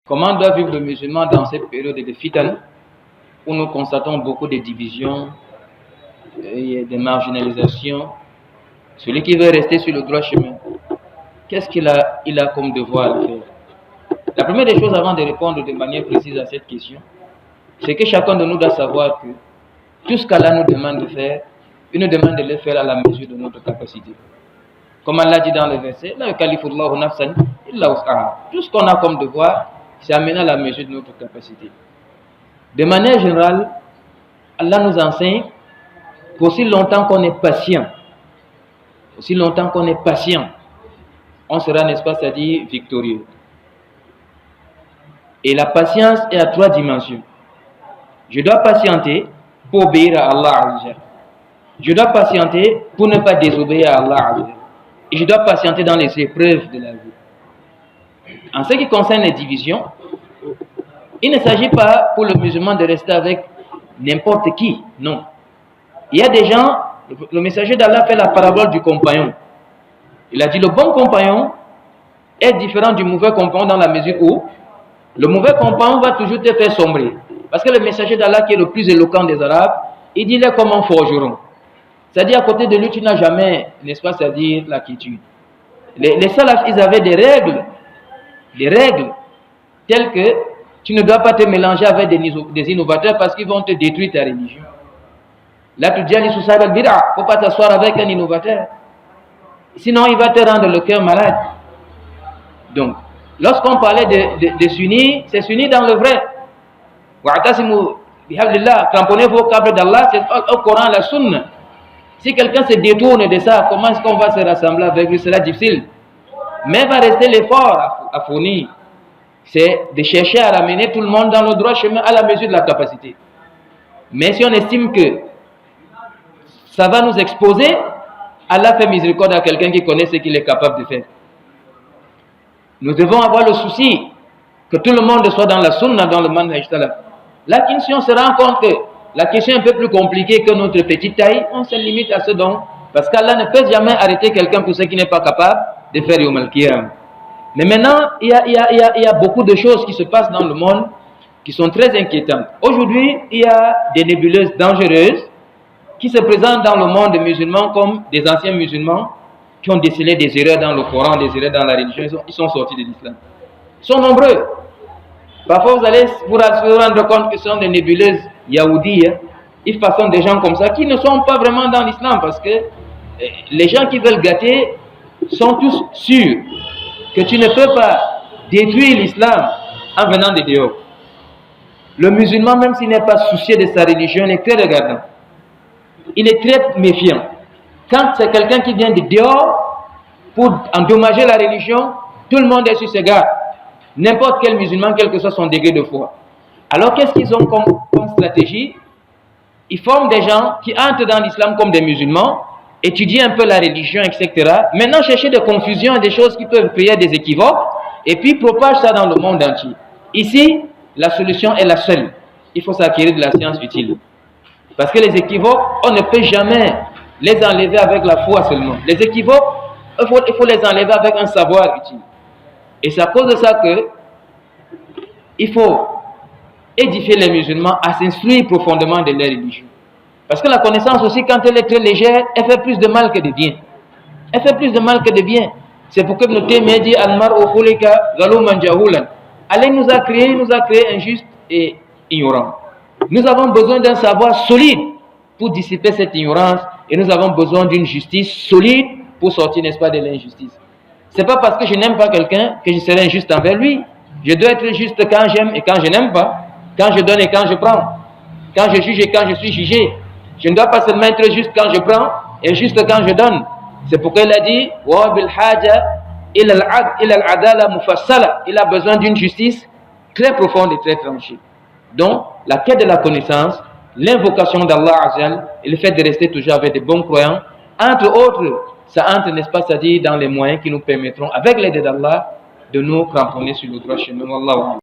Comment doit vivre le musulman dans cette période de fitan où nous constatons beaucoup de divisions et de marginalisations? Celui qui veut rester sur le droit chemin, qu'est-ce qu'il a comme devoir à faire? La première des choses avant de répondre de manière précise à cette question, c'est que chacun de nous doit savoir que tout ce qu'Allah nous demande de faire, il nous demande de le faire à la mesure de notre capacité. Comme Allah dit dans le verset, tout ce qu'on a comme devoir, c'est amené à la mesure de notre capacité. De manière générale, Allah nous enseigne qu'aussi longtemps qu'on est patient, on sera, n'est-ce pas, c'est-à-dire victorieux. Et la patience est à 3 dimensions. Je dois patienter pour obéir à Allah. Je dois patienter pour ne pas désobéir à Allah. Et je dois patienter dans les épreuves de la vie. En ce qui concerne les divisions, il ne s'agit pas pour le musulman de rester avec n'importe qui, non. Il y a des gens, le messager d'Allah fait la parabole du compagnon. Il a dit le bon compagnon est différent du mauvais compagnon dans la mesure où le mauvais compagnon va toujours te faire sombrer. Parce que le messager d'Allah qui est le plus éloquent des Arabes, il dit il est comme un forgeron. C'est-à-dire à côté de lui tu n'as jamais, n'est-ce pas, c'est-à-dire la quiétude. Les salafs, ils avaient des règles telles que tu ne dois pas te mélanger avec des innovateurs parce qu'ils vont te détruire ta religion. Là tu dis il ne faut pas t'asseoir avec un innovateur. Sinon il va te rendre le cœur malade. Donc, lorsqu'on parlait de s'unir, c'est s'unir dans le vrai. Cramponnez vos câbles d'Allah, c'est au Coran, la sunna. Si quelqu'un se détourne de ça, comment est-ce qu'on va se rassembler avec lui? Cela difficile. Mais va rester l'effort à fournir. C'est de chercher à ramener tout le monde dans le droit chemin à la mesure de la capacité. Mais si on estime que ça va nous exposer, Allah fait miséricorde à quelqu'un qui connaît ce qu'il est capable de faire. Nous devons avoir le souci que tout le monde soit dans la sunna, dans le manhaj salaf. Là, si on se rend compte que la question est un peu plus compliquée que notre petite taille, on se limite à ce don. Parce qu'Allah ne peut jamais arrêter quelqu'un pour ce qui n'est pas capable de faire Yawm al-Qiyam. Mais maintenant, il y a beaucoup de choses qui se passent dans le monde qui sont très inquiétantes. Aujourd'hui, il y a des nébuleuses dangereuses qui se présentent dans le monde musulman comme des anciens musulmans qui ont décelé des erreurs dans le Coran, des erreurs dans la religion, ils sont sortis de l'islam. Ils sont nombreux. Parfois, vous allez vous rendre compte que ce sont des nébuleuses yaoudis. Ils façonnent des gens comme ça qui ne sont pas vraiment dans l'islam parce que les gens qui veulent gâter sont tous sûrs que tu ne peux pas détruire l'islam en venant de dehors. Le musulman, même s'il n'est pas soucieux de sa religion, est très regardant. Il est très méfiant. Quand c'est quelqu'un qui vient de dehors pour endommager la religion, tout le monde est sur ses gardes. N'importe quel musulman, quel que soit son degré de foi. Alors qu'est-ce qu'ils ont comme stratégie? Ils forment des gens qui entrent dans l'islam comme des musulmans, étudient un peu la religion, etc. Maintenant chercher des confusions et des choses qui peuvent créer des équivoques, et puis propagent ça dans le monde entier. Ici, la solution est la seule. Il faut s'acquérir de la science utile. Parce que les équivoques, on ne peut jamais les enlever avec la foi seulement. Les équivoques, il faut les enlever avec un savoir utile. Et c'est à cause de ça que il faut édifier les musulmans à s'instruire profondément de leur religion. Parce que la connaissance aussi, quand elle est très légère, elle fait plus de mal que de bien. Elle fait plus de mal que de bien. C'est pourquoi Ibn Taymiyyah dit Al-mar'u khulika zaluman jahulan. Allah nous a créé injuste et ignorant. Nous avons besoin d'un savoir solide pour dissiper cette ignorance et nous avons besoin d'une justice solide pour sortir, n'est-ce pas, de l'injustice. C'est pas parce que je n'aime pas quelqu'un que je serai injuste envers lui. Je dois être juste quand j'aime et quand je n'aime pas, quand je donne et quand je prends, quand je juge et quand je suis jugé. Je ne dois pas seulement être juste quand je prends et juste quand je donne. C'est pourquoi il a dit wa bil haja ila al-adala mufassala. Il a besoin d'une justice très profonde et très tranchée. Donc, la quête de la connaissance, l'invocation d'Allah Azza et le fait de rester toujours avec des bons croyants, entre autres, ça entre, n'est-ce pas, c'est-à-dire dans les moyens qui nous permettront, avec l'aide d'Allah, de nous cramponner sur le droit chemin. Wallahu a'lam.